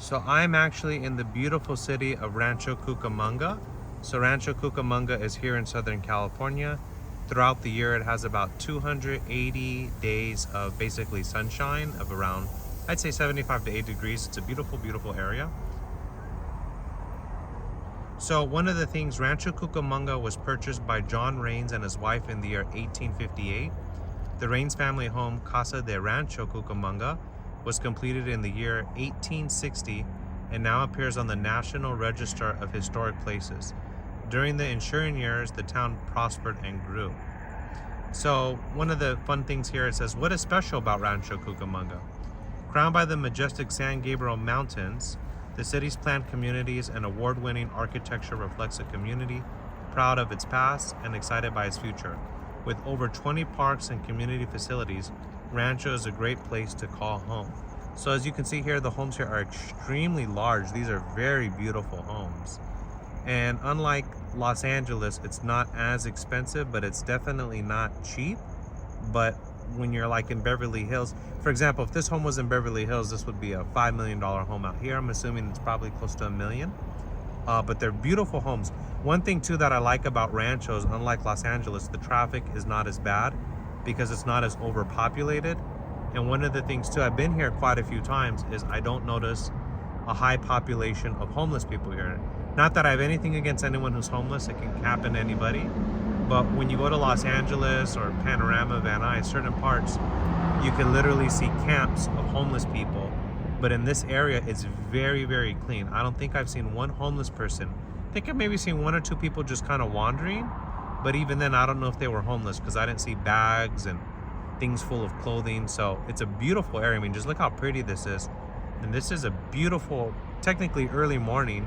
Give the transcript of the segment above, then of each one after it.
So I'm actually in the beautiful city of Rancho Cucamonga. So Rancho Cucamonga is here in Southern California. Throughout the year, it has about 280 days of basically sunshine of around, I'd say 75 to 80 degrees. It's a beautiful, beautiful area. So one of the things, Rancho Cucamonga was purchased by John Raines and his wife in the year 1858. The Raines family home, Casa de Rancho Cucamonga, was completed in the year 1860 and now appears on the National Register of Historic Places. During the ensuing years, the town prospered and grew. So one of the fun things here, it says, what is special about Rancho Cucamonga? Crowned by the majestic San Gabriel Mountains, the city's planned communities and award-winning architecture reflects a community proud of its past and excited by its future. With over 20 parks and community facilities, Rancho is a great place to call home. So as you can see here, the homes here are extremely large. These are very beautiful homes. And unlike Los Angeles, it's not as expensive, but it's definitely not cheap. But when you're like in Beverly Hills, for example, if this home was in Beverly Hills, this would be a $5 million home out here. I'm assuming it's probably close to $1 million. But they're beautiful homes. One thing too that I like about Ranchos, unlike Los Angeles, the traffic is not as bad because it's not as overpopulated. And one of the things too, I've been here quite a few times, is I don't notice a high population of homeless people here. Not that I have anything against anyone who's homeless, it can happen to anybody. But when you go to Los Angeles or Panorama, Van Nuys, certain parts, you can literally see camps of homeless people. But in this area, it's very, very clean. I don't think I've seen one homeless person. I think I've maybe seen one or two people just kind of wandering. But even then, I don't know if they were homeless because I didn't see bags and things full of clothing. So it's a beautiful area. I mean, just look how pretty this is. And this is a beautiful, technically early morning.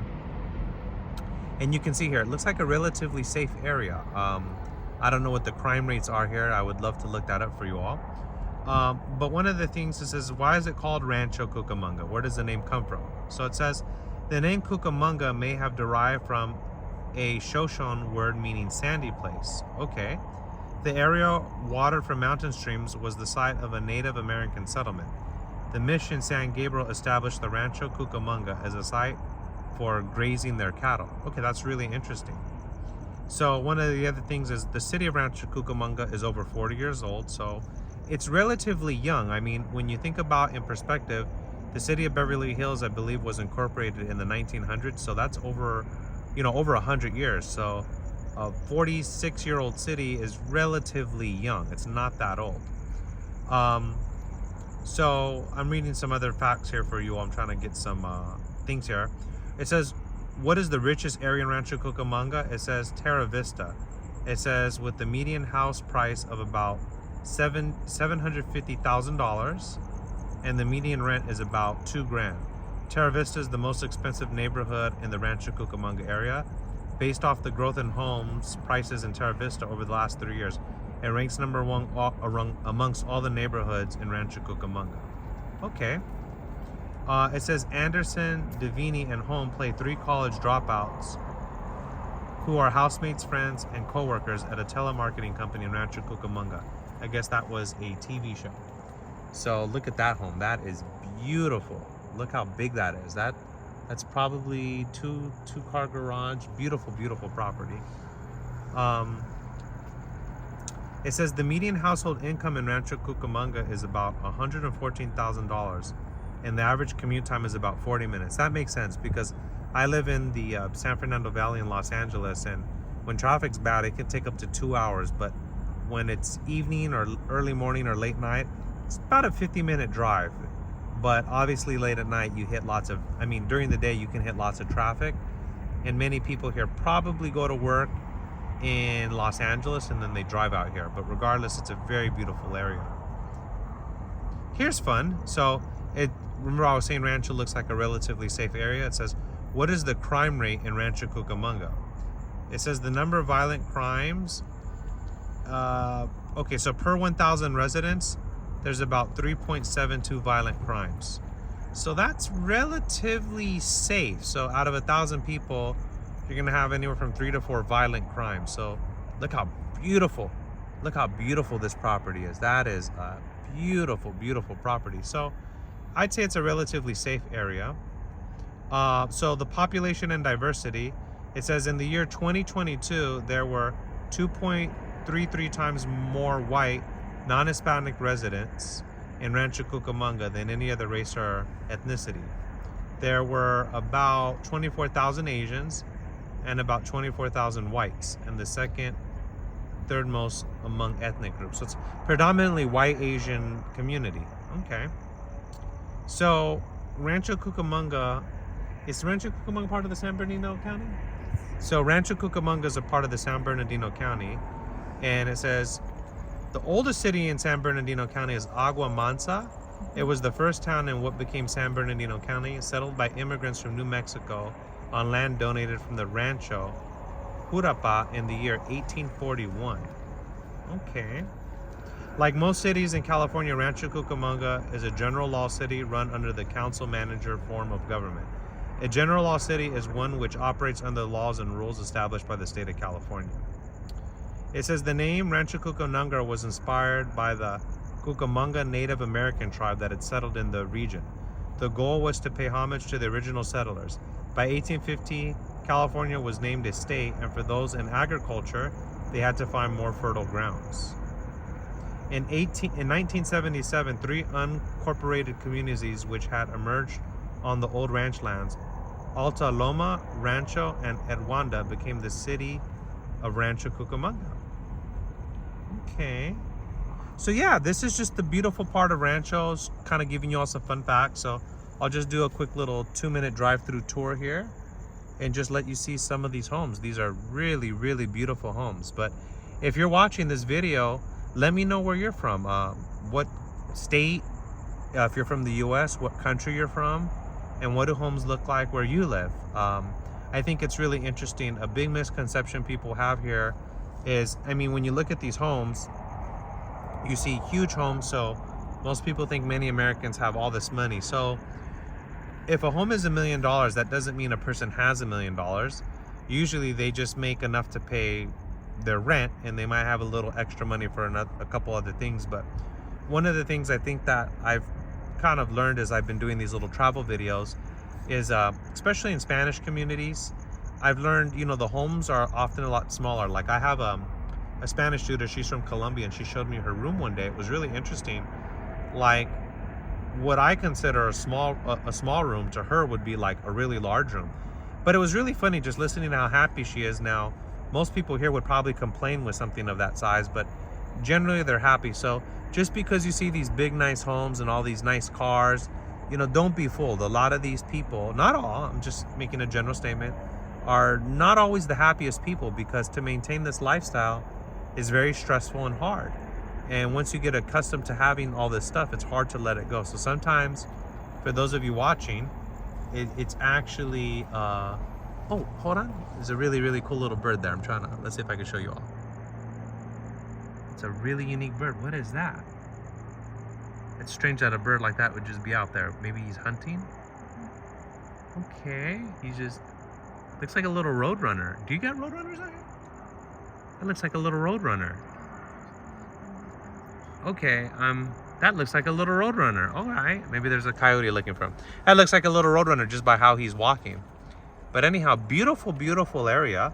And you can see here, it looks like a relatively safe area. I don't know what the crime rates are here. I would love to look that up for you all. But one of the things it says, why is it called Rancho Cucamonga? Where does the name come from? So it says, the name Cucamonga may have derived from a Shoshone word meaning sandy place. Okay. The area watered from mountain streams was the site of a Native American settlement. The mission San Gabriel established the Rancho Cucamonga as a site for grazing their cattle. Okay, that's really interesting. So one of the other things is the city of Rancho Cucamonga is over 40 years old, so it's relatively young. I mean, when you think about in perspective, the city of Beverly Hills, I believe, was incorporated in the 1900s, so that's over, over 100 years. So a 46-year-old city is relatively young. It's not that old. So I'm reading some other facts here for you. I'm trying to get some things here. It says, what is the richest area in Rancho Cucamonga? It says Terra Vista. It says with the median house price of about $750,000 and the median rent is about $2,000. Terra Vista is the most expensive neighborhood in the Rancho Cucamonga area. Based off the growth in homes prices in Terra Vista over the last 3 years, it ranks number one amongst all the neighborhoods in Rancho Cucamonga. Okay. It says Anderson, Davini, and Home play 3 college dropouts who are housemates, friends, and co-workers at a telemarketing company in Rancho Cucamonga. I guess that was a TV show. So look at that home. That is beautiful. Look how big that is. That's probably two-car garage. Beautiful, beautiful property. It says the median household income in Rancho Cucamonga is about $114,000. And the average commute time is about 40 minutes. That makes sense because I live in the San Fernando Valley in Los Angeles, and when traffic's bad, it can take up to 2 hours. But when it's evening or early morning or late night, it's about a 50-minute drive. But obviously late at night, you hit during the day, you can hit lots of traffic. And many people here probably go to work in Los Angeles and then they drive out here. But regardless, it's a very beautiful area. Here's fun. So remember I was saying Rancho looks like a relatively safe area. It says, what is the crime rate in Rancho Cucamonga? It says the number of violent crimes. Okay, so per 1,000 residents, there's about 3.72 violent crimes. So that's relatively safe. So out of 1,000 people, you're gonna have anywhere from 3 to 4 violent crimes. So look how beautiful this property is. That is a beautiful, beautiful property. So I'd say it's a relatively safe area. So the population and diversity, it says in the year 2022, there were 2.33 times more white, non-Hispanic residents in Rancho Cucamonga than any other race or ethnicity. There were about 24,000 Asians and about 24,000 whites, and the third most among ethnic groups. So it's predominantly white Asian community. Okay. So Rancho Cucamonga, is Rancho Cucamonga part of the San Bernardino County? So Rancho Cucamonga is a part of the San Bernardino County, and it says the oldest city in San Bernardino County is Agua Mansa. It was the first town in what became San Bernardino County, settled by immigrants from New Mexico on land donated from the Rancho Jurapa in the year 1841. Okay. Like most cities in California, Rancho Cucamonga is a general law city run under the council-manager form of government. A general law city is one which operates under the laws and rules established by the state of California. It says the name Rancho Cucamonga was inspired by the Cucamonga Native American tribe that had settled in the region. The goal was to pay homage to the original settlers. By 1850, California was named a state, and for those in agriculture, they had to find more fertile grounds. In 1977, 3 unincorporated communities which had emerged on the old ranch lands, Alta Loma, Rancho, and Erwanda, became the city of Rancho Cucamonga. Okay. So yeah, this is just the beautiful part of Rancho's, kind of giving you all some fun facts. So I'll just do a quick little 2-minute drive-through tour here and just let you see some of these homes. These are really, really beautiful homes. But if you're watching this video, let me know where you're from. What state, if you're from the US, what country you're from, and what do homes look like where you live. I think it's really interesting. A big misconception people have here is, I mean, when you look at these homes, you see huge homes. So most people think many Americans have all this money. So if a home is $1 million, that doesn't mean a person has $1 million. Usually they just make enough to pay their rent, and they might have a little extra money for a couple other things. But one of the things I think that I've kind of learned as I've been doing these little travel videos is, especially in Spanish communities, I've learned, you know, the homes are often a lot smaller. Like I have a Spanish tutor, she's from Colombia, and she showed me her room one day. It was really interesting. Like what I consider a small room to her would be like a really large room. But it was really funny just listening to how happy she is now. Most people here would probably complain with something of that size, but generally they're happy. So just because you see these big nice homes and all these nice cars, you know, don't be fooled. A lot of these people, not all, I'm just making a general statement, are not always the happiest people, because to maintain this lifestyle is very stressful and hard. And once you get accustomed to having all this stuff, it's hard to let it go. So sometimes, for those of you watching, it's actually, oh, hold on. There's a really, really cool little bird there. Let's see if I can show you all. It's a really unique bird. What is that? It's strange that a bird like that would just be out there. Maybe he's hunting? Okay, he just looks like a little roadrunner. Do you got roadrunners out here? That looks like a little roadrunner. Okay, that looks like a little roadrunner. All right, maybe there's a coyote looking for him. That looks like a little roadrunner just by how he's walking. But anyhow, beautiful, beautiful area.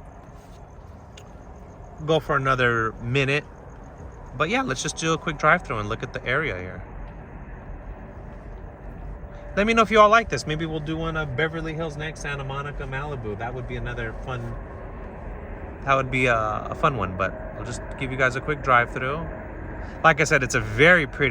Go for another minute. But yeah, let's just do a quick drive-through and look at the area here. Let me know if you all like this. Maybe we'll do one of Beverly Hills next, Santa Monica, Malibu. That would be another fun. That would be a fun one. But I'll just give you guys a quick drive-through. Like I said, it's a very pretty